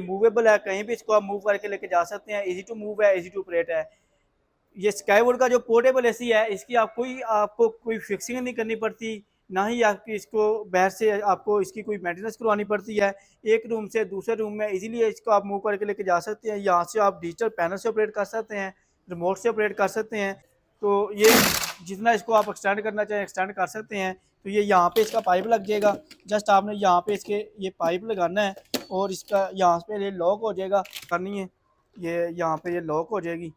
Movable है, कहीं भी इसको आप मूव करके लेके जा सकते हैं। इजी टू मूव है, इजी टू ऑपरेट है। ये स्काईवुड का जो पोर्टेबल एसी है, इसकी आपको कोई फिक्सिंग नहीं करनी पड़ती, ना ही आपकी इसको बाहर से आपको इसकी कोई मेंटेनेंस करवानी पड़ती है। एक रूम से दूसरे रूम में इजीली इसको आप मूव करके लेके जा सकते हैं। यहाँ से आप डिजिटल पैनल से ऑपरेट कर सकते हैं, रिमोट से ऑपरेट कर सकते हैं। तो ये जितना इसको आप एक्सटेंड करना चाहें एक्सटेंड कर सकते हैं। तो ये यहाँ पे इसका पाइप लग जाएगा, जस्ट आपने यहाँ पे इसके ये पाइप लगाना है और इसका यहाँ पे ये लॉक हो जाएगा, करनी है ये यहाँ पे ये लॉक हो जाएगी।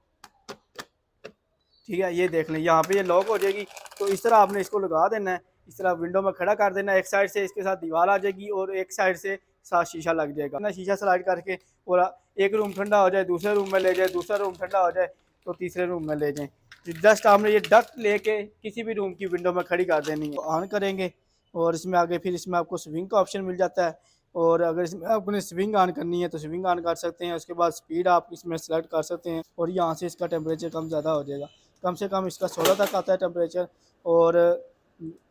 ठीक है, ये देख लें यहाँ पे ये लॉक हो जाएगी। तो इस तरह आपने इसको लगा देना है, इस तरह विंडो में खड़ा कर देना है। एक साइड से इसके साथ दीवार आ जाएगी और एक साइड से साथ शीशा लग जाएगा ना, शीशा स्लाइड करके और एक रूम ठंडा हो जाए दूसरे रूम में ले जाए, दूसरा रूम ठंडा हो जाए तो तीसरे रूम में ले जाएं। जस्ट आपने ये डक्ट लेके किसी भी रूम की विंडो में खड़ी कर देनी है। ऑन करेंगे और इसमें आगे फिर इसमें आपको स्विंग का ऑप्शन मिल जाता है, और अगर इसमें आपने स्विंग ऑन करनी है तो स्विंग ऑन कर सकते हैं। उसके बाद स्पीड आप इसमें सेलेक्ट कर सकते हैं और यहाँ से इसका टेम्परेचर कम ज़्यादा हो जाएगा। कम से कम इसका 16 तक आता है टेम्परेचर, और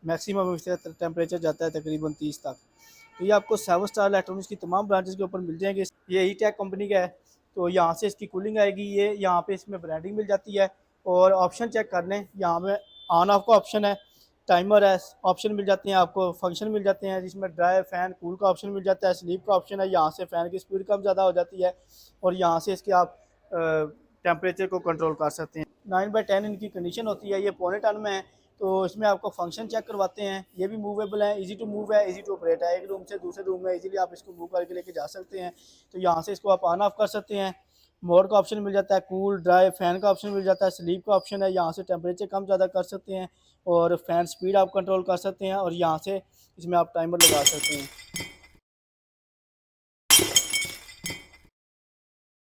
मैक्सिमम इसका टेम्परेचर जाता है तकरीबन 30 तक। तो ये आपको 7 स्टार इलेक्ट्रॉनिक्स की तमाम ब्रांचेस के ऊपर मिल जाएंगे। ये हीटेक कंपनी का है, तो यहाँ से इसकी कूलिंग आएगी। ये यहाँ पे इसमें ब्रांडिंग मिल जाती है। और ऑप्शन चेक कर लें, यहाँ पे ऑन ऑफ का ऑप्शन है, टाइमर है, ऑप्शन मिल जाते हैं आपको, फंक्शन मिल जाते हैं जिसमें ड्राई फैन कूल का ऑप्शन मिल जाता है, स्लीप का ऑप्शन है। यहाँ से फ़ैन की स्पीड कम ज़्यादा हो जाती है और यहाँ से इसके आप टेम्परेचर को कंट्रोल कर सकते हैं। 9/10 इनकी कंडीशन होती है, ये पौने टन में है। तो इसमें आपको फंक्शन चेक करवाते हैं। ये भी मूवेबल है, इजी टू मूव है, इजी टू ऑपरेट है। एक रूम से दूसरे रूम में इजीली आप इसको मूव करके लेके जा सकते हैं। तो यहाँ से इसको आप ऑन ऑफ कर सकते हैं। मोड का ऑप्शन मिल जाता है, कूल ड्राई फैन का ऑप्शन मिल जाता है, स्लीप का ऑप्शन है। यहाँ से टेम्परेचर कम ज़्यादा कर सकते हैं और फैन स्पीड आप कंट्रोल कर सकते हैं और यहाँ से इसमें आप टाइमर लगा सकते हैं।